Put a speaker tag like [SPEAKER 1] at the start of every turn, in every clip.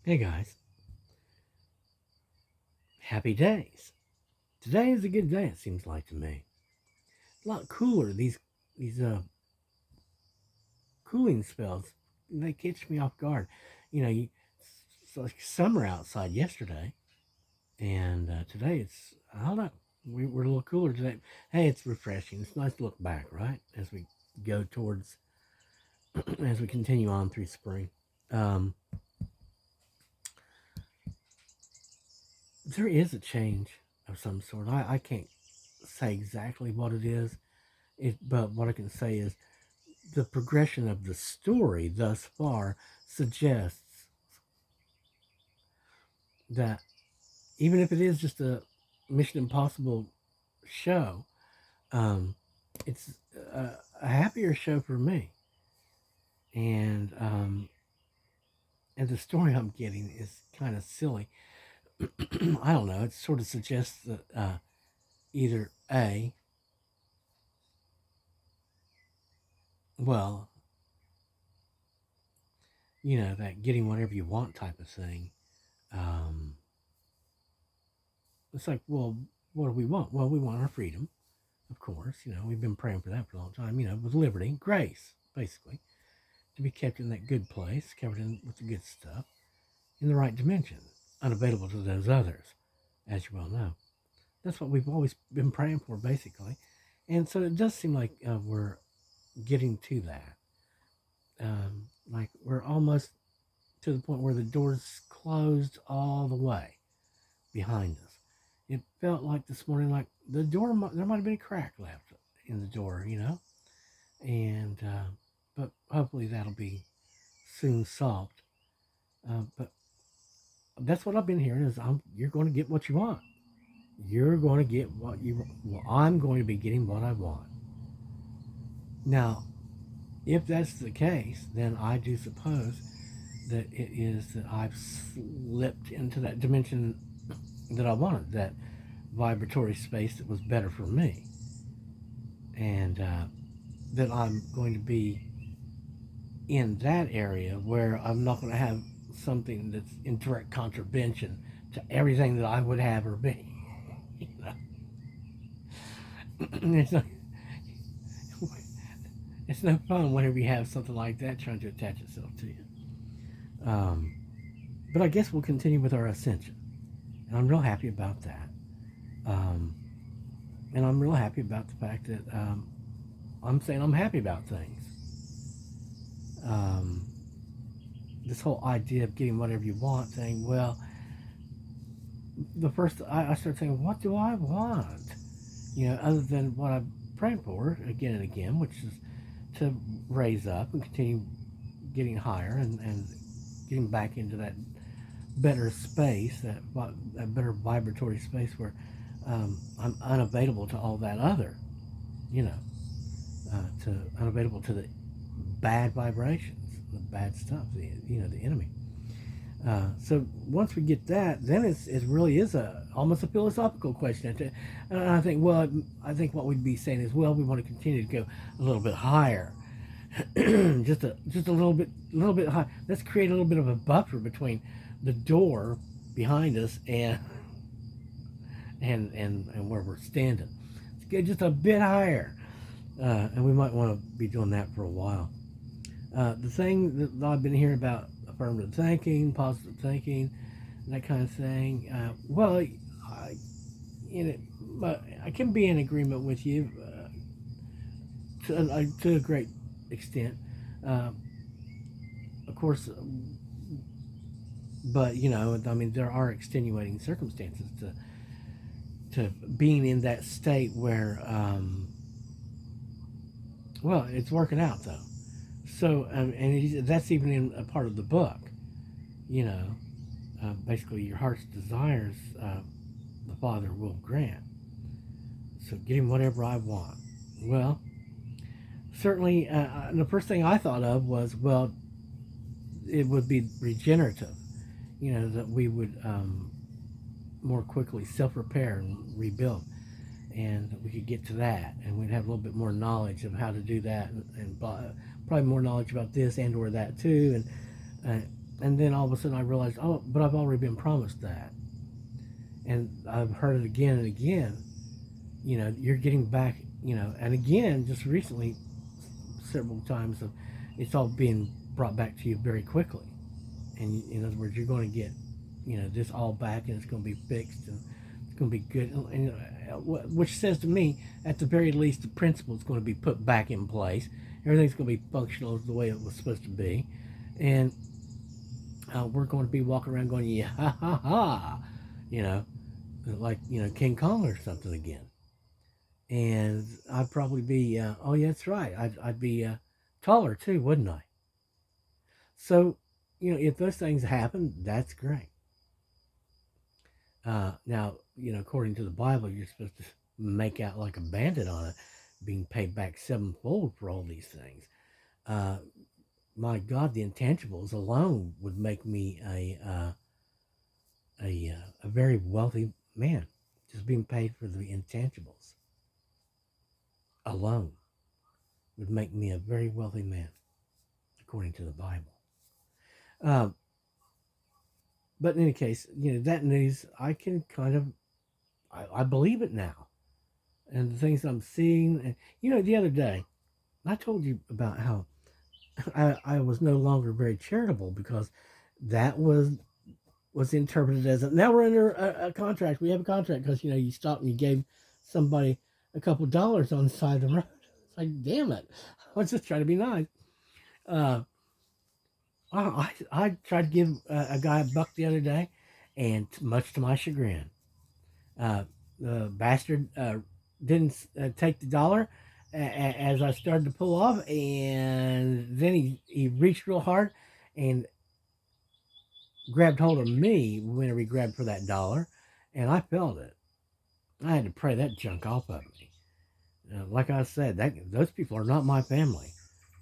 [SPEAKER 1] Hey guys, happy days. Today is a good day, it seems like to me. A lot cooler. These cooling spells, they catch me off guard. You know, it's like summer outside yesterday, and today I don't know, we're a little cooler today. Hey, it's refreshing. It's nice to look back, right? As we go towards, as we continue on through spring. Um, there is a change of some sort. I can't say exactly what it is, but what I can say is the progression of the story thus far suggests that even if it is just a Mission Impossible show, um, it's a happier show for me. And and the story I'm getting is kind of silly. I don't know. It sort of suggests that either a well, that getting whatever you want type of thing. Um, it's like, well, what do we want? Well, we want our freedom. Of course, we've been praying for that for a long time, with liberty, grace, basically, to be kept in that good place, covered in with the good stuff, in the right dimension, unavailable to those others, as you well know. That's what we've always been praying for, basically. And so it does seem like we're getting to that. Like we're almost to the point where the door's closed all the way behind us. It felt like this morning, like there might have been a crack left in the door. And but hopefully that'll be soon solved. But that's what I've been hearing is you're going to get what you want. You're going to get what you want. Well, I'm going to be getting what I want. Now, if that's the case, then I do suppose that it is that I've slipped into that dimension that I wanted, that vibratory space that was better for me, and that I'm going to be in that area where I'm not going to have something that's in direct contravention to everything that I would have or be. you know? it's, no, it's no fun whenever you have something like that trying to attach itself to you. Um, but I guess we'll continue with our ascension. And I'm real happy about that. Um, and I'm real happy about the fact that I'm saying I'm happy about things. Um, this whole idea of getting whatever you want thing, well, the first I started thinking, what do I want? Other than what I've prayed for again and again, which is to raise up and continue getting higher and getting back into that better space, that better vibratory space where I'm unavailable to all that other, you know, to unavailable to the bad vibrations, the bad stuff, the enemy. So once we get that, then it really is almost a philosophical question. And I think, well, I think what we'd be saying is, well, we want to continue to go a little bit higher, just a little bit high. Let's create a little bit of a buffer between the door behind us and where we're standing. Let's get just a bit higher, and we might want to be doing that for a while. The thing that I've been hearing about affirmative thinking, positive thinking, that kind of thing. Well, but I can be in agreement with you to a great extent. Uh, of course, but I mean, there are extenuating circumstances to being in that state where, well, it's working out though. So, and that's even in a part of the book. You know, basically, your heart's desires, the Father will grant. So, getting whatever I want. Well, certainly, the first thing I thought of was, well, it would be regenerative. That we would more quickly self-repair and rebuild, and that we could get to that, and we'd have a little bit more knowledge of how to do that, and probably more knowledge about this and or that too, and And then all of a sudden I realized, oh, but I've already been promised that. And I've heard it again and again. You're getting back, and again, just recently, several times, of it's all being brought back to you very quickly. And in other words, you're going to get, this all back, and it's going to be fixed, and it's going to be good. And which says to me, at the very least, the principle is going to be put back in place. Everything's going to be functional the way it was supposed to be, and we're going to be walking around going, yeah, ha ha ha, you know, like King Kong or something again. And I'd probably be, oh yeah, that's right. I'd be taller too, wouldn't I? So, if those things happen, that's great. Now, according to the Bible, you're supposed to make out like a bandit on it, being paid back sevenfold for all these things. Uh, my God, the intangibles alone would make me a very wealthy man. Just being paid for the intangibles alone would make me a very wealthy man, according to the Bible. Um, but in any case, that news, I can kind of, I believe it now. And the things I'm seeing, and the other day, I told you about how I was no longer very charitable because that was interpreted as now we're under a contract. We have a contract because you stopped and you gave somebody a couple dollars on the side of the road. It's like, damn it, I was just trying to be nice. Uh, I tried to give a guy a buck the other day, and much to my chagrin, the bastard didn't take the dollar as I started to pull off, and then he reached real hard and grabbed hold of me whenever he grabbed for that dollar, and I felt it. I had to pray that junk off of me. Like I said, those people are not my family.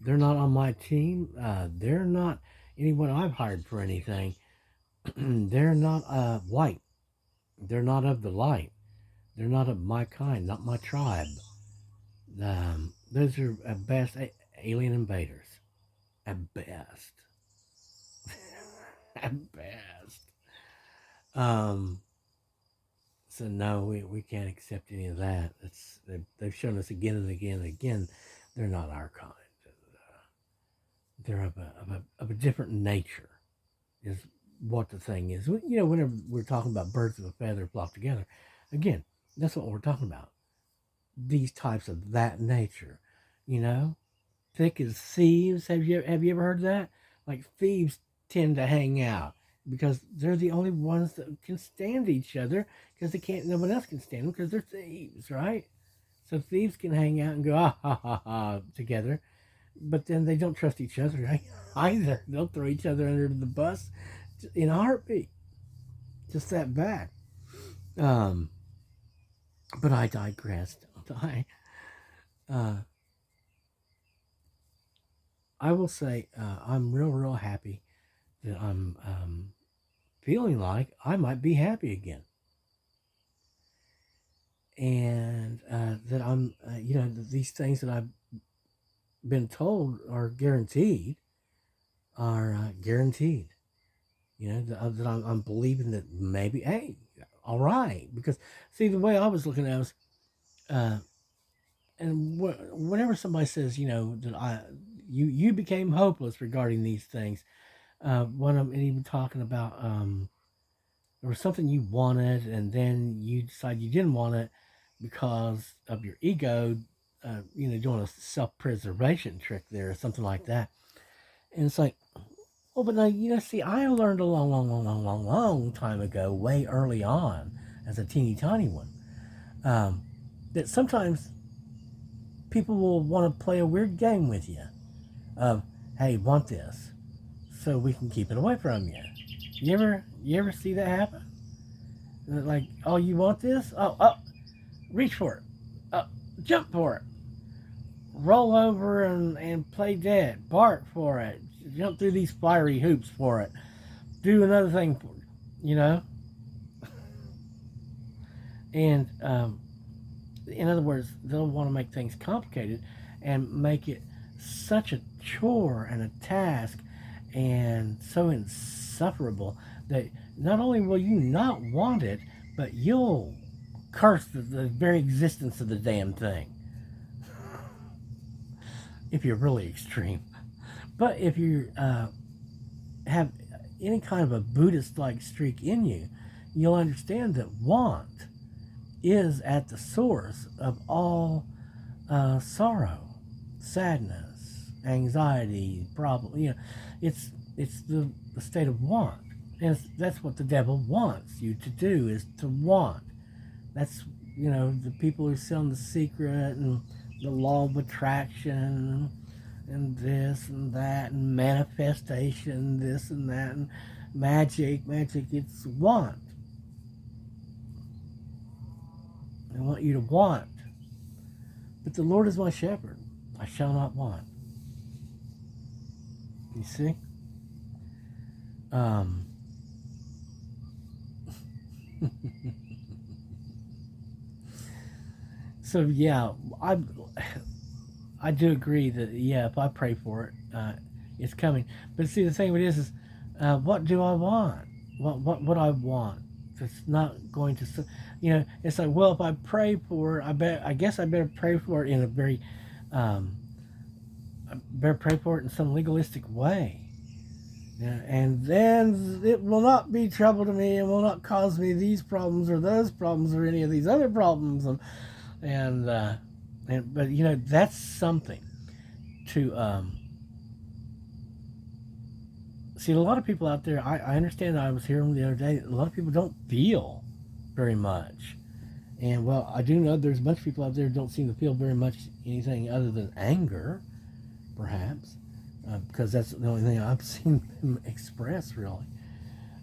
[SPEAKER 1] They're not on my team. They're not anyone I've hired for anything. They're not white. They're not of the light. They're not of my kind, not my tribe. Those are at best alien invaders. At best. At best. Um, so no, we can't accept any of that. They've shown us again and again and again, they're not our kind. They're of a different nature, is what the thing is. Whenever we're talking about birds of a feather flock together, again, that's what we're talking about. These types of that nature, thick as thieves. Have you ever heard that? Like thieves tend to hang out because they're the only ones that can stand each other because they can't. No one else can stand them because they're thieves, right? So thieves can hang out and go ha ha ha together, but then they don't trust each other right? Either. They'll throw each other under the bus in a heartbeat. Just that bad. Um, but I digressed. Uh, I will say I'm real happy that I'm feeling like I might be happy again. And that I'm, these things that I've been told are guaranteed are guaranteed. That I'm believing that maybe, hey, all right. Because, see, the way I was looking at it was, and whenever somebody says, that you became hopeless regarding these things, one of them even talking about there was something you wanted, and then you decided you didn't want it because of your ego, doing a self-preservation trick there or something like that. And it's like, oh, but now, see, I learned a long time ago, way early on, as a teeny tiny one, that sometimes people will want to play a weird game with you of, hey, want this, so we can keep it away from you. You ever see that happen? Like, oh, you want this? Oh, reach for it. Jump for it. Roll over and play dead. Bark for it. Jump through these fiery hoops for it. Do another thing for it, And in other words, they'll want to make things complicated and make it such a chore and a task and so insufferable that not only will you not want it, but you'll curse the very existence of the damn thing if you're really extreme. But if you have any kind of a Buddhist like streak in you, you'll understand that want is at the source of all sorrow, sadness, anxiety, problem. It's the state of want, and that's what the devil wants you to do, is to want. That's the people who sell The Secret and the law of attraction and this and that and manifestation, this and that, and magic. It's want. I want you to want. But the Lord is my shepherd. I shall not want. You see? So yeah, I do agree that if I pray for it, it's coming. But see, the thing with it is what do I want? What I want? It's not going to. It's like, well, if I pray for it, I guess I better pray for it in a very, I better pray for it in some legalistic way. Yeah, and then it will not be trouble to me and will not cause me these problems or those problems or any of these other problems. But that's something to see. A lot of people out there, I understand. I was hearing the other day, a lot of people don't feel very much, and well, I do know there's a bunch of people out there who don't seem to feel very much anything other than anger, perhaps, because that's the only thing I've seen them express, really.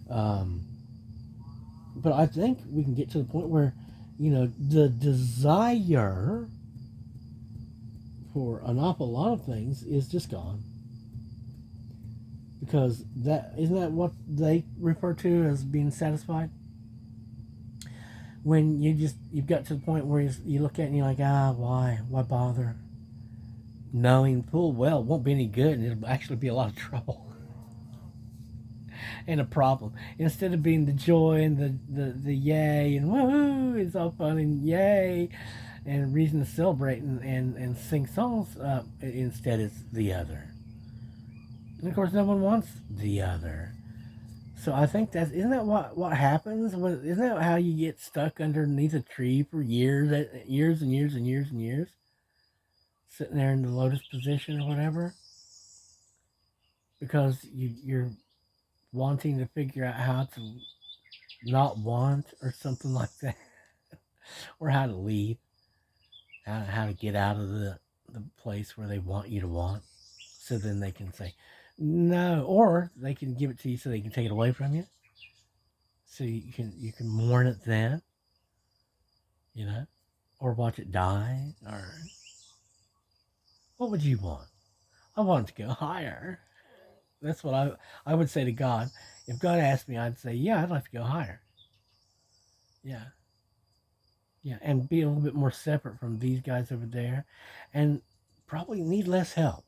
[SPEAKER 1] But I think we can get to the point where the desire for an awful lot of things is just gone, because that isn't that what they refer to as being satisfied. When you've got to the point where you look at it and you're like, why bother, knowing full well it won't be any good and it'll actually be a lot of trouble and a problem. Instead of being the joy and the yay and woohoo, it's all fun and yay and reason to celebrate and sing songs, instead it's the other. And of course, no one wants the other. So I think isn't that what happens? Isn't that how you get stuck underneath a tree for years and years and years, sitting there in the lotus position or whatever? Because you're wanting to figure out how to not want or something like that, or how to leave, how to get out of the place where they want you to want, so then they can say no, or they can give it to you so they can take it away from you, so you can mourn it then, or watch it die. Or what would you want? I want it to go higher. That's what I would say to God. If God asked me, I'd say, yeah, I'd like to go higher. Yeah. Yeah, and be a little bit more separate from these guys over there, and probably need less help,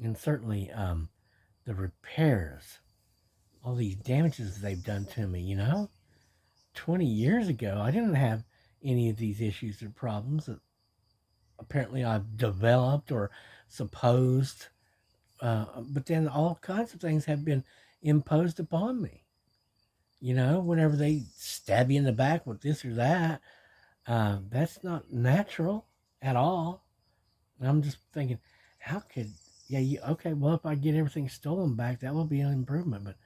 [SPEAKER 1] and certainly the repairs, all these damages they've done to me. 20 years ago, I didn't have any of these issues or problems that apparently I've developed or supposed, but then all kinds of things have been imposed upon me. Whenever they stab you in the back with this or that, that's not natural at all. And I'm just thinking, how could, okay, well, if I get everything stolen back, that will be an improvement. But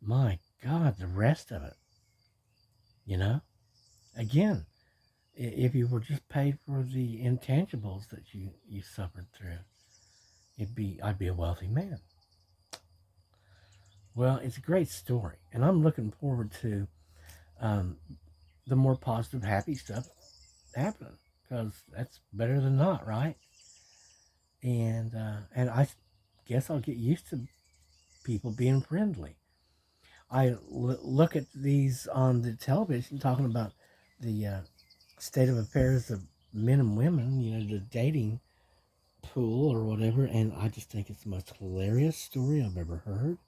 [SPEAKER 1] my God, the rest of it, again, if you were just paid for the intangibles that you suffered through, I'd be a wealthy man. Well, it's a great story, and I'm looking forward to the more positive, happy stuff happening, because that's better than not, right? And I guess I'll get used to people being friendly. Look at these on the television talking about the state of affairs of men and women, the dating pool or whatever, and I just think it's the most hilarious story I've ever heard.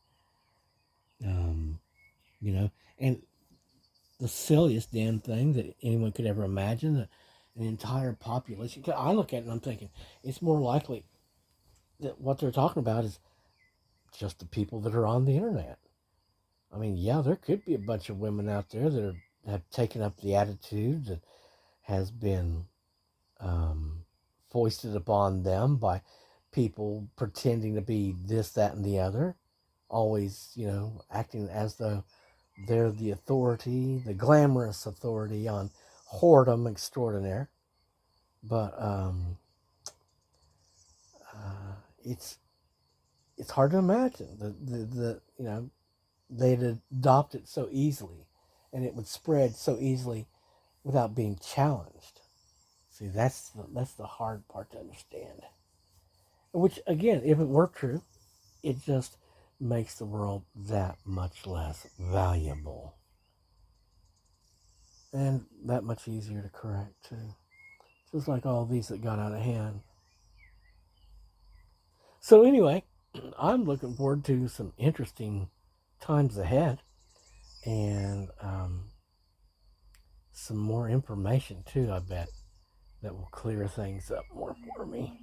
[SPEAKER 1] Um, you know, and the silliest damn thing that anyone could ever imagine, that an entire population. 'Cause I look at it and I'm thinking it's more likely that what they're talking about is just the people that are on the internet. I mean, yeah, there could be a bunch of women out there that have taken up the attitude that has been um, foisted upon them by people pretending to be this, that, and the other, always, acting as though they're the authority, the glamorous authority on whoredom extraordinaire. But it's hard to imagine the they'd adopt it so easily, and it would spread so easily without being challenged. See, that's the hard part to understand. Which, again, if it were true, it just makes the world that much less valuable. And that much easier to correct, too. Just like all these that got out of hand. So anyway, I'm looking forward to some interesting times ahead. And some more information, too, I bet, that will clear things up more for me.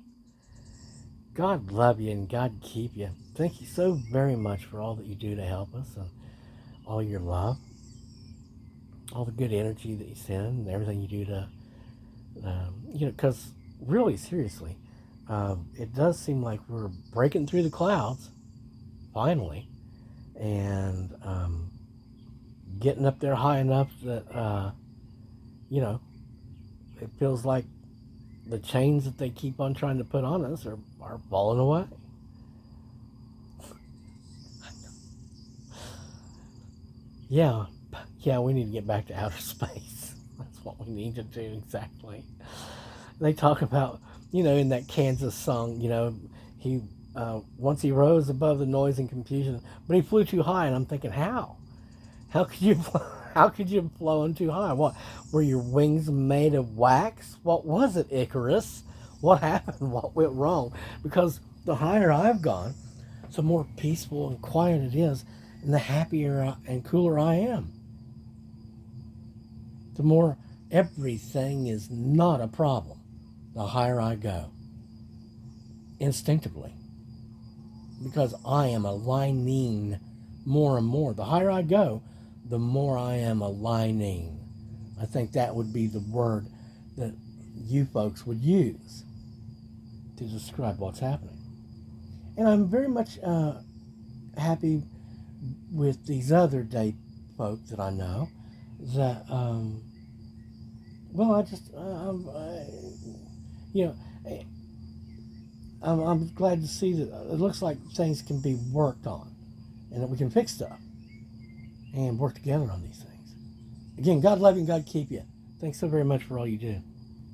[SPEAKER 1] God love you and God keep you. Thank you so very much for all that you do to help us, and all your love, all the good energy that you send, and everything you do to, because really, seriously, it does seem like we're breaking through the clouds, finally, and getting up there high enough that, it feels like the chains that they keep on trying to put on us are falling away. Yeah, we need to get back to outer space. That's what we need to do, exactly. They talk about, in that Kansas song, he once he rose above the noise and confusion, but he flew too high, and I'm thinking, how? How could you how could you have flown too high? What, were your wings made of wax? What was it, Icarus? What happened? What went wrong? Because the higher I've gone, the more peaceful and quiet it is, and the happier and cooler I am. The more everything is not a problem, the higher I go, instinctively, because I am aligning more and more. The higher I go, the more I am aligning. I think that would be the word that you folks would use to describe what's happening. And I'm very much happy with these other day folks that I know that, I just, you know, I'm glad to see that it looks like things can be worked on and that we can fix stuff and work together on these things. Again, God love you and God keep you. Thanks so very much for all you do.